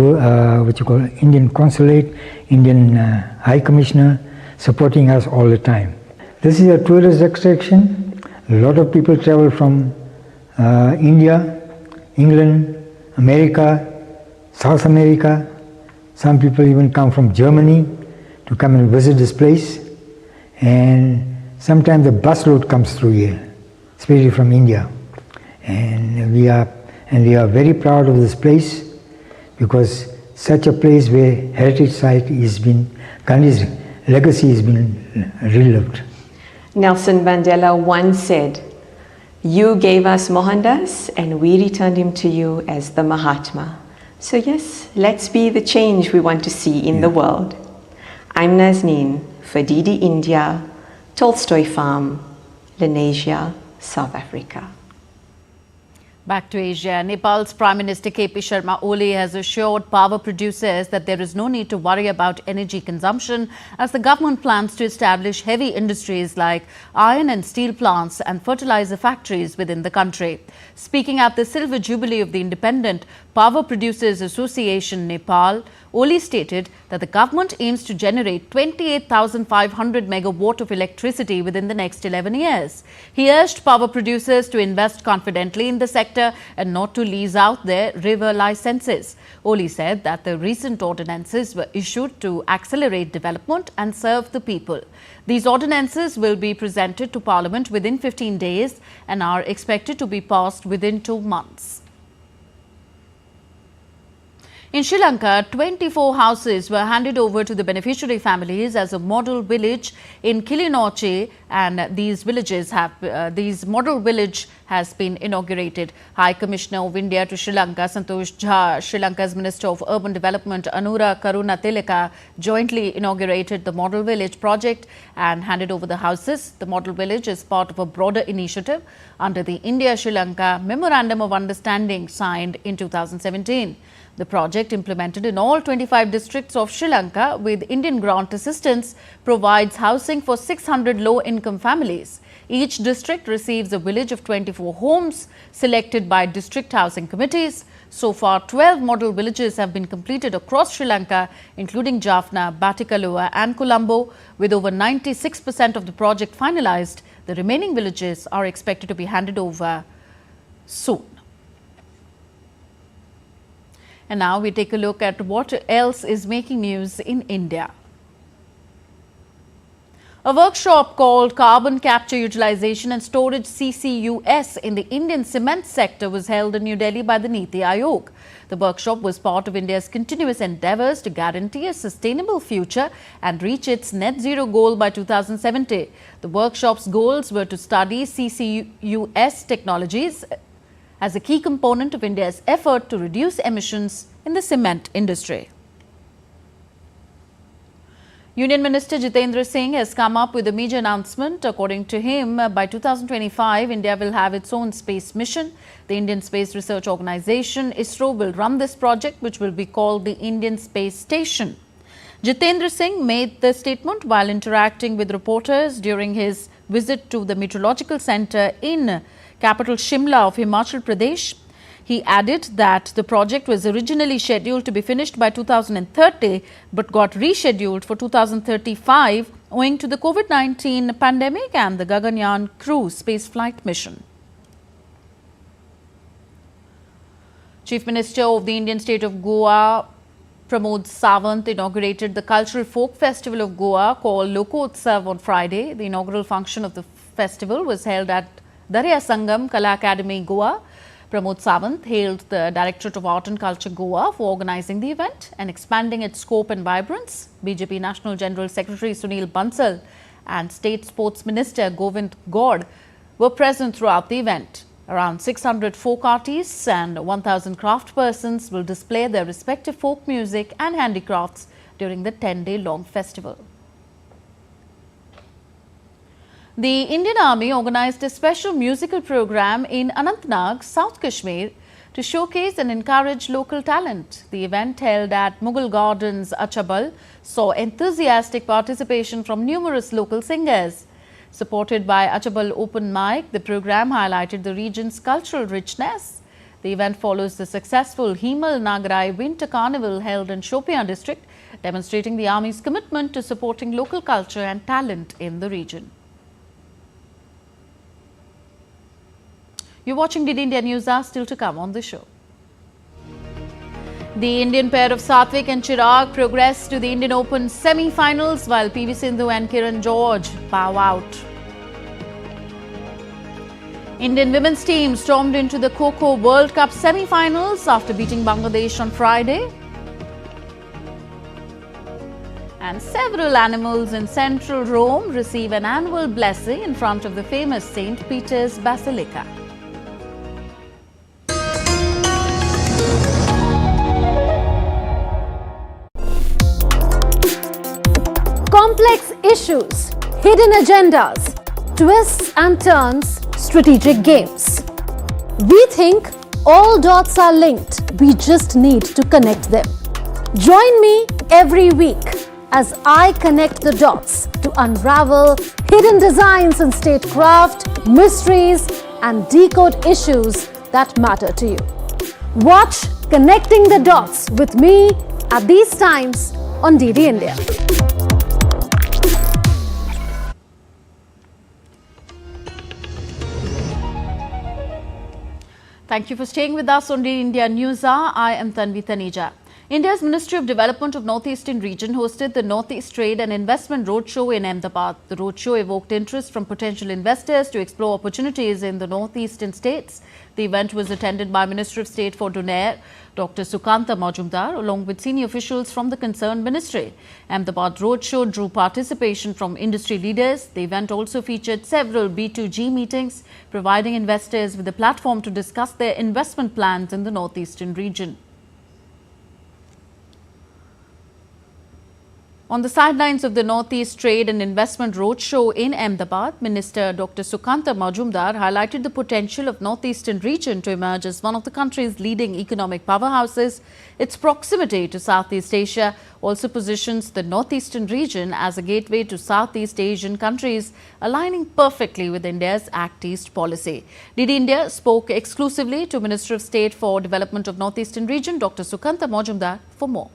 what you call Indian Consulate, Indian High Commissioner supporting us all the time. This is a tourist attraction. A lot of people travel from India, England, America, South America. Some people even come from Germany to come and visit this place. And sometimes the bus route comes through here, especially from India. And we are very proud of this place because such a place where heritage site is been, Gandhi's legacy has been relived. Nelson Mandela once said, "You gave us Mohandas and we returned him to you as the Mahatma." So yes, let's be the change we want to see in the world. I'm Nazneen for DD India, Tolstoy Farm, Lenasia, South Africa. Back to Asia, Nepal's Prime Minister KP Sharma Oli has assured power producers that there is no need to worry about energy consumption as the government plans to establish heavy industries like iron and steel plants and fertilizer factories within the country. Speaking at the Silver Jubilee of the Independent Power Producers Association, Nepal, Oli stated that the government aims to generate 28,500 megawatt of electricity within the next 11 years. He urged power producers to invest confidently in the sector and not to lease out their river licenses. Oli said that the recent ordinances were issued to accelerate development and serve the people. These ordinances will be presented to Parliament within 15 days and are expected to be passed within 2 months. In Sri Lanka, 24 houses were handed over to the beneficiary families as a model village in Kilinochchi and these model village has been inaugurated. High Commissioner of India to Sri Lanka, Santosh Jha, Sri Lanka's Minister of Urban Development, Anura Karuna Tilaka, jointly inaugurated the model village project and handed over the houses. The model village is part of a broader initiative under the India-Sri Lanka Memorandum of Understanding signed in 2017. The project, implemented in all 25 districts of Sri Lanka with Indian grant assistance, provides housing for 600 low-income families. Each district receives a village of 24 homes selected by district housing committees. So far, 12 model villages have been completed across Sri Lanka, including Jaffna, Batticaloa and Colombo. With over 96% of the project finalized, the remaining villages are expected to be handed over soon. And now we take a look at what else is making news in India. A workshop called Carbon Capture Utilization and Storage CCUS in the Indian cement sector was held in New Delhi by the Niti Aayog. The workshop was part of India's continuous endeavours to guarantee a sustainable future and reach its net zero goal by 2070. The workshop's goals were to study CCUS technologies as a key component of India's effort to reduce emissions in the cement industry. Union Minister Jitendra Singh has come up with a major announcement. According to him, by 2025, India will have its own space mission. The Indian Space Research Organisation, ISRO, will run this project, which will be called the Indian Space Station. Jitendra Singh made the statement while interacting with reporters during his visit to the Meteorological Centre in capital Shimla of Himachal Pradesh. He added that the project was originally scheduled to be finished by 2030 but got rescheduled for 2035 owing to the COVID-19 pandemic and the Gaganyaan crew spaceflight mission. Chief Minister of the Indian state of Goa, Pramod Sawant, inaugurated the cultural folk festival of Goa called Lokotsav on Friday. The inaugural function of the festival was held at Darya Sangam Kala Academy, Goa. Pramod Sawant hailed the Directorate of Art and Culture, Goa, for organising the event and expanding its scope and vibrance. BJP National General Secretary Sunil Bansal and State Sports Minister Govind Gaud were present throughout the event. Around 600 folk artists and 1,000 craft persons will display their respective folk music and handicrafts during the 10-day-long festival. The Indian Army organised a special musical program in Anantnag, South Kashmir, to showcase and encourage local talent. The event, held at Mughal Gardens, Achabal, saw enthusiastic participation from numerous local singers. Supported by Achabal Open Mic, the program highlighted the region's cultural richness. The event follows the successful Himal Nagarai Winter Carnival held in Shopian district, demonstrating the Army's commitment to supporting local culture and talent in the region. You're watching Did India News, are still to come on the show. The Indian pair of Satvik and Chirag progressed to the Indian Open semi-finals while PV Sindhu and Kiran George bow out. Indian women's team stormed into the Kho-Kho World Cup semi-finals after beating Bangladesh on Friday. And several animals in central Rome receive an annual blessing in front of the famous St. Peter's Basilica. Complex issues, hidden agendas, twists and turns, strategic games. We think all dots are linked, we just need to connect them. Join me every week as I connect the dots to unravel hidden designs in statecraft, mysteries and decode issues that matter to you. Watch Connecting the Dots with me at these times on DD India. Thank you for staying with us on the India News Hour. I am Tanvi Taneja. India's Ministry of Development of Northeastern Region hosted the Northeast Trade and Investment Roadshow in Ahmedabad. The roadshow evoked interest from potential investors to explore opportunities in the northeastern states. The event was attended by Minister of State for Donair, Dr. Sukanta Majumdar, along with senior officials from the concerned ministry. Ahmedabad Roadshow drew participation from industry leaders. The event also featured several B2G meetings, providing investors with a platform to discuss their investment plans in the northeastern region. On the sidelines of the Northeast Trade and Investment Roadshow in Ahmedabad, Minister Dr. Sukanta Majumdar highlighted the potential of Northeastern region to emerge as one of the country's leading economic powerhouses. Its proximity to Southeast Asia also positions the Northeastern region as a gateway to Southeast Asian countries, aligning perfectly with India's Act East policy. DD India spoke exclusively to Minister of State for Development of Northeastern region, Dr. Sukanta Majumdar, for more.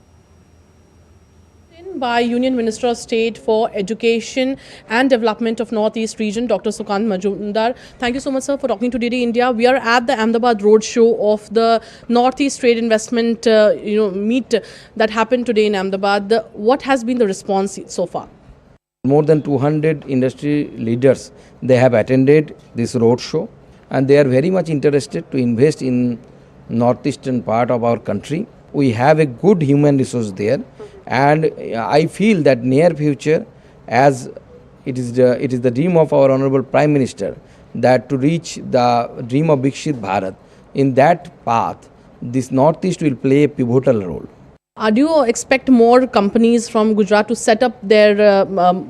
By Union Minister of State for Education and Development of Northeast Region, Dr. Sukant Majumdar. Thank you so much, sir, for talking to DD India. We are at the Ahmedabad Roadshow of the Northeast Trade Investment meet that happened today in Ahmedabad. What has been the response so far? More than 200 industry leaders, they have attended this roadshow, and they are very much interested to invest in northeastern part of our country. We have a good human resource there. And I feel that near future, as it is the dream of our Honorable Prime Minister, that to reach the dream of Vikshit Bharat, in that path, this Northeast will play a pivotal role. Do you expect more companies from Gujarat to set up their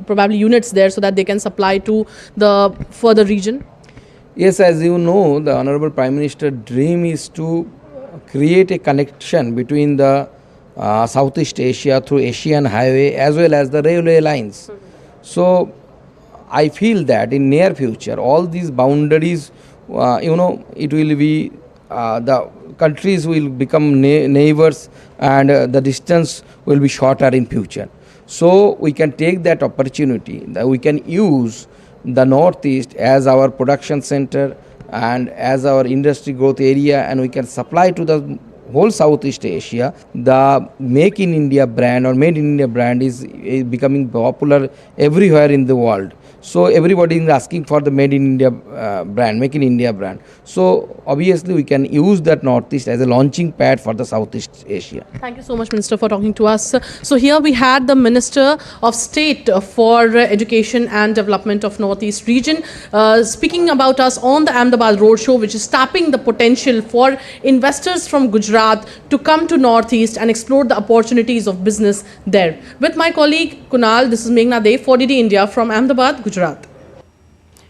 probably units there so that they can supply to the further region? Yes, as you know, the Honorable Prime Minister's dream is to create a connection between the Southeast Asia through Asian highway as well as the railway lines. So I feel that in near future all these boundaries, it will be the countries will become neighbors, and the distance will be shorter in future. So we can take that opportunity, that we can use the Northeast as our production center and as our industry growth area, and we can supply to the whole Southeast Asia. The Make in India brand or Made in India brand is becoming popular everywhere in the world. So everybody is asking for the Made in India brand, Make in India brand. So obviously we can use that Northeast as a launching pad for the Southeast Asia. Thank you so much, Minister, for talking to us. So here we had the Minister of State for Education and Development of Northeast region speaking about us on the Ahmedabad Roadshow, which is tapping the potential for investors from Gujarat to come to Northeast and explore the opportunities of business there. With my colleague Kunal, this is Meghna Dev for DD India from Ahmedabad, Gujarat.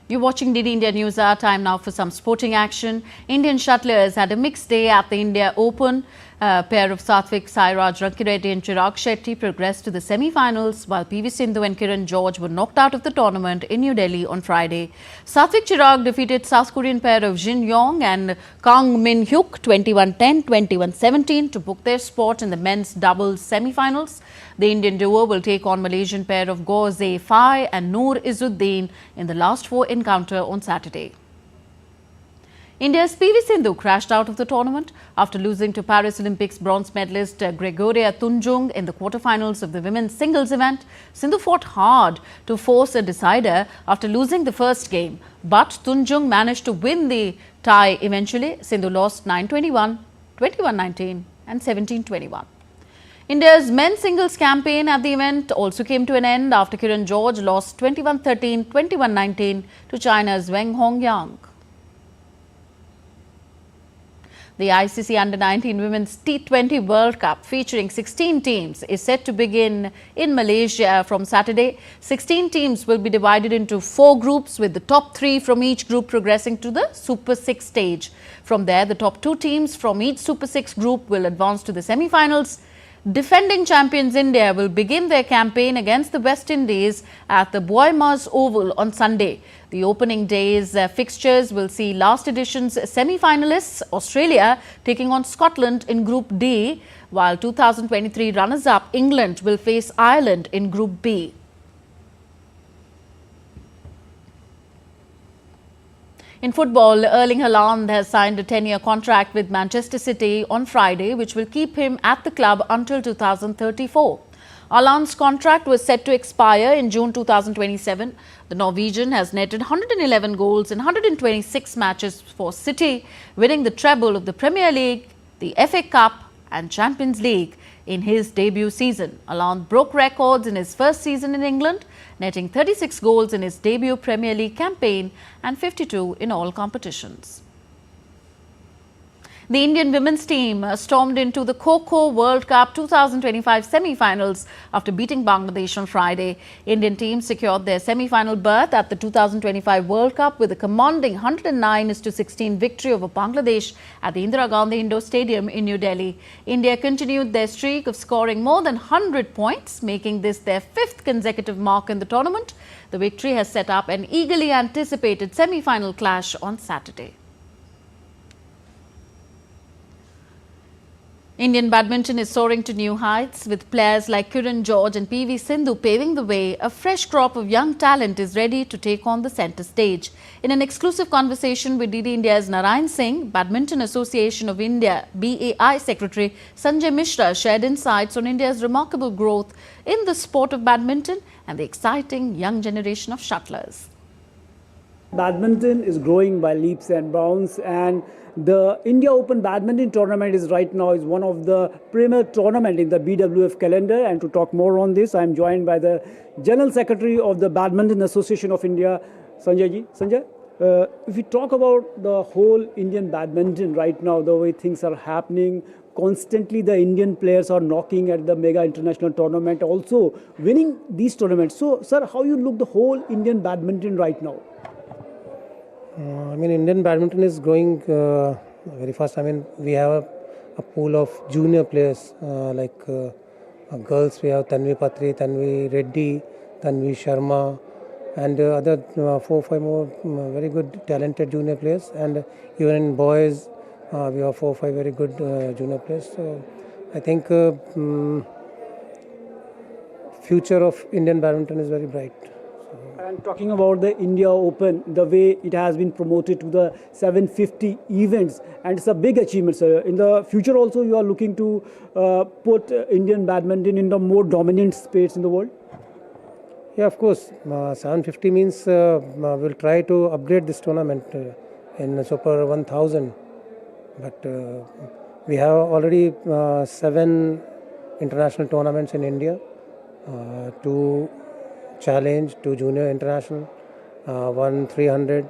You're watching DD India News Hour. Time now for some sporting action. Indian shuttlers had a mixed day at the India Open. A pair of Satvik Sairaj Rankireddy and Chirag Shetty progressed to the semi-finals, while PV Sindhu and Kiran George were knocked out of the tournament in New Delhi on Friday. Satvik Chirag defeated South Korean pair of Jin Yong and Kang Min Hyuk 21-10, 21-17 to book their spot in the men's doubles semi-finals. The Indian duo will take on Malaysian pair of Goh Zhe Fai and Noor Izzuddin in the last four encounter on Saturday. India's PV Sindhu crashed out of the tournament after losing to Paris Olympics bronze medalist Gregoria Tunjung in the quarterfinals of the women's singles event. Sindhu fought hard to force a decider after losing the first game, but Tunjung managed to win the tie eventually. Sindhu lost 9-21, 21-19 and 17-21. India's men's singles campaign at the event also came to an end after Kiran George lost 21-13, 21-19 to China's Weng Hongyang. The ICC Under-19 Women's T20 World Cup, featuring 16 teams, is set to begin in Malaysia from Saturday. 16 teams will be divided into 4 groups, with the top 3 from each group progressing to the Super 6 stage. From there, the top 2 teams from each Super 6 group will advance to the semi-finals. Defending champions India will begin their campaign against the West Indies at the Bournemouth Oval on Sunday. The opening day's fixtures will see last edition's semi-finalists Australia taking on Scotland in Group D, while 2023 runners-up England will face Ireland in Group B. In football, Erling Haaland has signed a 10-year contract with Manchester City on Friday, which will keep him at the club until 2034. Haaland's contract was set to expire in June 2027. The Norwegian has netted 111 goals in 126 matches for City, winning the treble of the Premier League, the FA Cup and Champions League in his debut season. Haaland broke records in his first season in England, netting 36 goals in his debut Premier League campaign and 52 in all competitions. The Indian women's team stormed into the T20 World Cup 2025 semi-finals after beating Bangladesh on Friday. Indian team secured their semi-final berth at the 2025 World Cup with a commanding 109-16 victory over Bangladesh at the Indira Gandhi Indoor Stadium in New Delhi. India continued their streak of scoring more than 100 points, making this their 5th consecutive mark in the tournament. The victory has set up an eagerly anticipated semi-final clash on Saturday. Indian badminton is soaring to new heights, with players like Kiran George and PV Sindhu paving the way. A fresh crop of young talent is ready to take on the centre stage. In an exclusive conversation with DD India's Narayan Singh, Badminton Association of India BAI Secretary Sanjay Mishra shared insights on India's remarkable growth in the sport of badminton and the exciting young generation of shuttlers. Badminton is growing by leaps and bounds, and the India Open Badminton Tournament is one of the premier tournament in the BWF calendar. And to talk more on this, I am joined by the General Secretary of the Badminton Association of India, Sanjay ji. Sanjay, if we talk about the whole Indian badminton right now, the way things are happening, constantly the Indian players are knocking at the mega international tournament, also winning these tournaments. So, sir, how you look the whole Indian badminton right now? Indian badminton is growing very fast. We have a pool of junior players girls. We have Tanvi Patri, Tanvi Reddy, Tanvi Sharma, and other 4 or 5 more very good talented junior players. And even in boys, we have 4 or 5 very good junior players. So I think future of Indian badminton is very bright. And talking about the India Open, the way it has been promoted to the 750 events, and it's a big achievement, sir. In the future also, you are looking to put Indian badminton in the more dominant space in the world? Yeah, of course. 750 means we'll try to upgrade this tournament in Super 1000. But we have already 7 international tournaments in India, 2 challenge, 2 junior international, 1 300,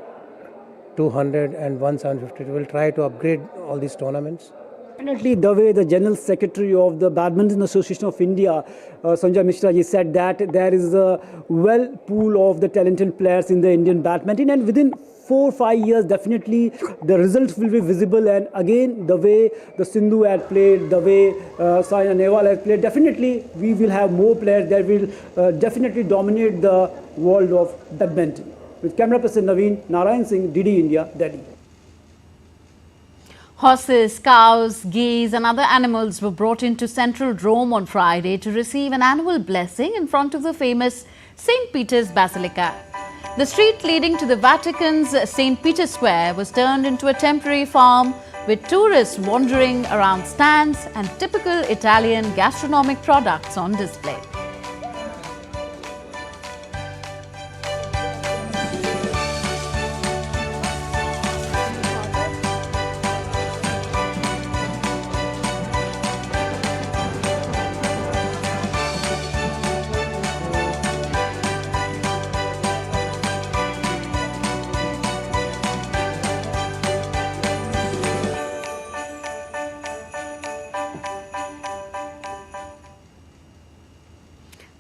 200 and 1 750. We will try to upgrade all these tournaments. Definitely, the way the General Secretary of the Badminton Association of India, Sanjay Mishra ji, said that there is a well pool of the talented players in the Indian badminton, and within 4 or 5 years, definitely the results will be visible. And again, the way the Sindhu had played, the way Saina Nehwal has played, definitely we will have more players that will definitely dominate the world of badminton. With camera person Naveen, Narayan Singh, DD India, Delhi. Horses, cows, geese and other animals were brought into central Rome on Friday to receive an annual blessing in front of the famous St. Peter's Basilica. The street leading to the Vatican's St. Peter Square was turned into a temporary farm, with tourists wandering around stands and typical Italian gastronomic products on display.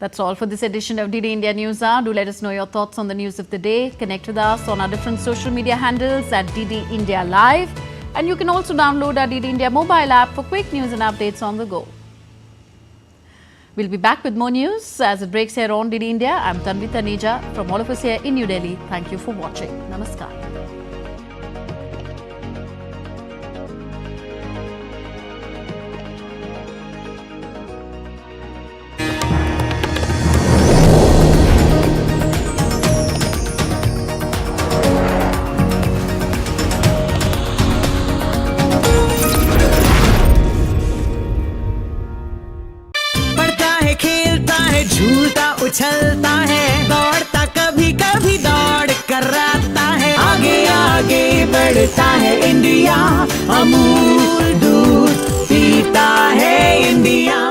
That's all for this edition of DD India News Hour. Do let us know your thoughts on the news of the day. Connect with us on our different social media handles at DD India Live. And you can also download our DD India mobile app for quick news and updates on the go. We'll be back with more news as it breaks here on DD India. I'm Tanvi Taneja from all of us here in New Delhi. Thank you for watching. Namaskar. बढ़ता है India, Amul दूध पीता है India.